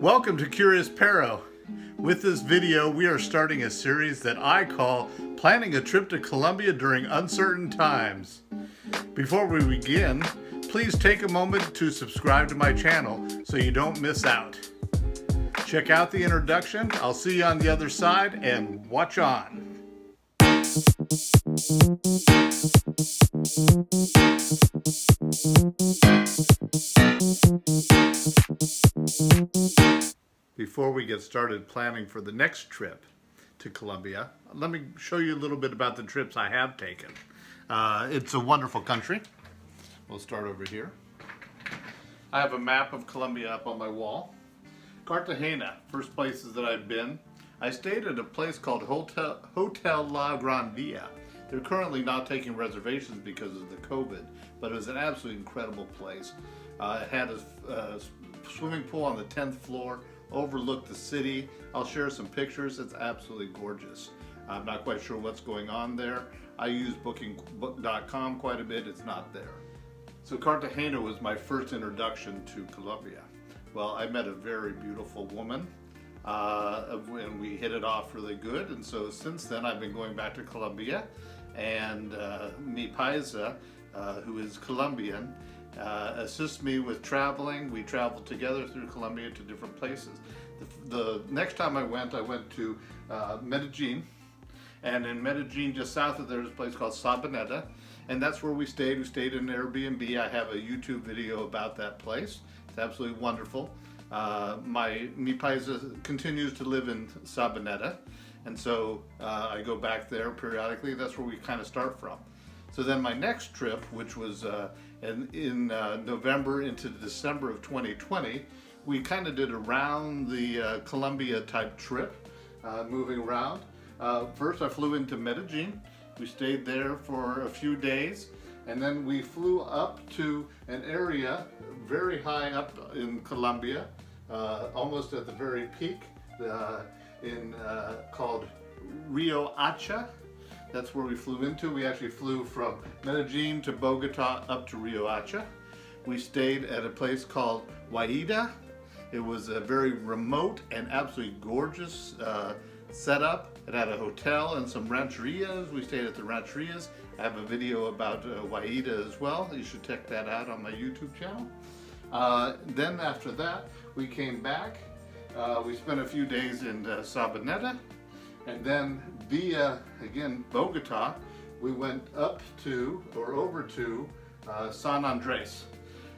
Welcome to Curious Perro. With this video, we are starting a series that I call Planning a Trip to Colombia During Uncertain Times. Before we begin, please take a moment to subscribe to my channel so you don't miss out. Check out the introduction. I'll see you on the other side, and watch on. Before we get started planning for the next trip to Colombia, let me show you a little bit about the trips I have taken. It's a wonderful country. We'll start over here. I have a map of Colombia up on my wall. Cartagena, first places that I've been. I stayed at a place called Hotel La Grandia. They're currently not taking reservations because of the COVID, but it was an absolutely incredible place. It had a swimming pool on the 10th floor, overlooked the city. I'll share some pictures. It's absolutely gorgeous. I'm not quite sure what's going on there. I use booking.com quite a bit. It's not there. So Cartagena was my first introduction to Colombia. Well, I met a very beautiful woman, and we hit it off really good. And so since then, I've been going back to Colombia, and mi paisa, who is Colombian, assists me with traveling. We traveled together through Colombia to different places. The next time I went to Medellin, and in Medellin, just south of there, is a place called Sabaneta, and that's where we stayed. We stayed in an Airbnb. I have a YouTube video about that place. It's absolutely wonderful. Mi paisa continues to live in Sabaneta, and so I go back there periodically. That's where we kind of start from. So then my next trip, which was in November into December of 2020, we kind of did around the Colombia type trip, moving around. First I flew into Medellin. We stayed there for a few days, and then we flew up to an area very high up in Colombia, almost at the very peak, called Rio Hacha. That's where we flew into. We actually flew from Medellin to Bogota up to Rio Hacha. We stayed at a place called Guaida. It was a very remote and absolutely gorgeous setup. It had a hotel and some rancherias. We stayed at the rancherias. I have a video about Guaida as well. You should check that out on my YouTube channel. Then after that, we came back. We spent a few days in Sabaneta. And then via, again, Bogota, we went up to, or over to, San Andres.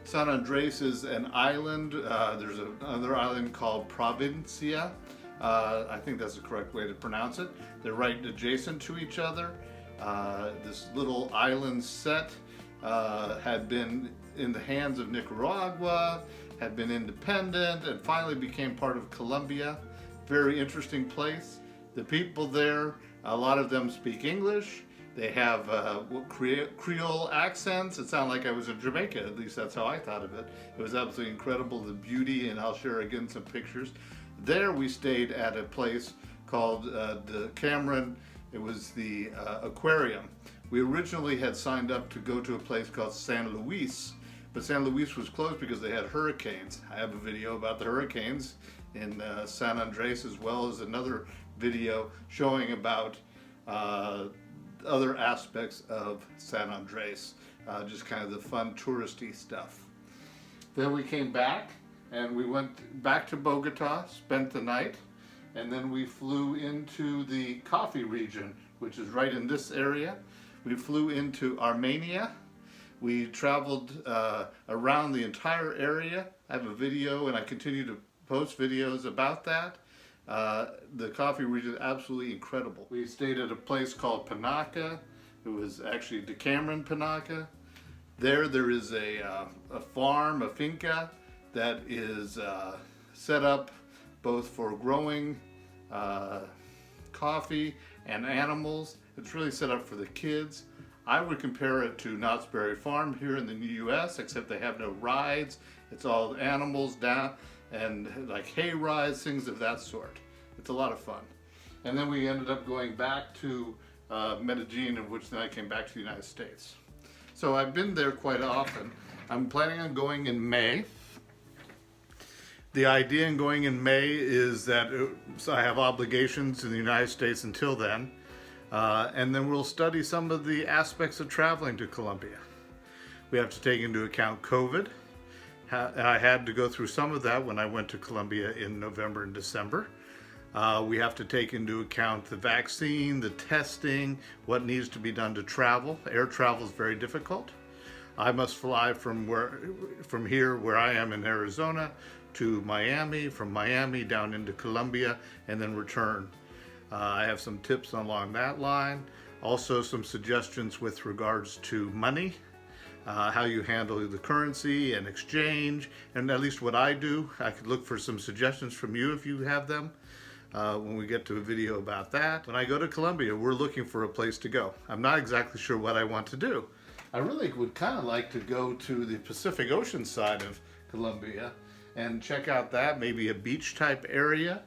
San Andres is an island. There's another island called Provincia. I think that's the correct way to pronounce it. They're right adjacent to each other. This little island set had been in the hands of Nicaragua, had been independent, and finally became part of Colombia. Very interesting place. The people there, a lot of them speak English. They have Creole accents. It sounded like I was in Jamaica, at least that's how I thought of it. It was absolutely incredible, the beauty, and I'll share again some pictures. There we stayed at a place called the Cameron. It was the aquarium. We originally had signed up to go to a place called San Luis, but San Luis was closed because they had hurricanes. I have a video about the hurricanes in San Andres, as well as another video showing about other aspects of San Andres, just kind of the fun touristy stuff. Then we came back and we went back to Bogota, spent the night, and then we flew into the coffee region, which is right in this area. We flew into Armenia. We traveled around the entire area. I have a video and I continue to post videos about that. The coffee region is absolutely incredible. We stayed at a place called Panaca. It was actually Decameron Panaca. There is a farm, a finca, that is set up both for growing coffee and animals. It's really set up for the kids. I would compare it to Knott's Berry Farm here in the US, except they have no rides. It's all animals down and like hay rides, things of that sort. It's a lot of fun. And then we ended up going back to Medellin, of which then I came back to the United States. So I've been there quite often. I'm planning on going in May. The idea in going in May is that so I have obligations in the United States until then, and then we'll study some of the aspects of traveling to Colombia. We have to take into account COVID. I had to go through some of that when I went to Colombia in November and December. We have to take into account the vaccine, the testing, what needs to be done to travel. Air travel is very difficult. I must fly from here where I am in Arizona to Miami, from Miami down into Colombia, and then return. I have some tips along that line. Also some suggestions with regards to money, how you handle the currency and exchange, and at least what I do. I could look for some suggestions from you if you have them when we get to a video about that. When I go to Colombia, we're looking for a place to go. I'm not exactly sure what I want to do. I really would kind of like to go to the Pacific Ocean side of Colombia and check out that, maybe a beach type area.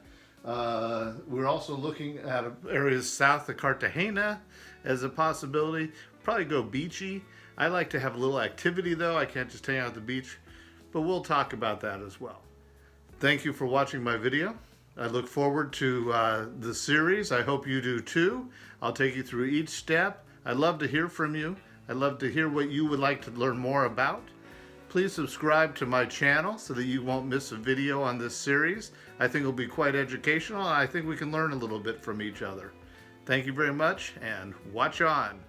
We're also looking at areas south of Cartagena as a possibility. Probably go beachy. I like to have a little activity though. I can't just hang out at the beach, but we'll talk about that as well. Thank you for watching my video. I look forward to the series. I hope you do too. I'll take you through each step. I'd love to hear from you. I'd love to hear what you would like to learn more about. Please subscribe to my channel so that you won't miss a video on this series. I think it'll be quite educational, and I think we can learn a little bit from each other. Thank you very much, and watch on.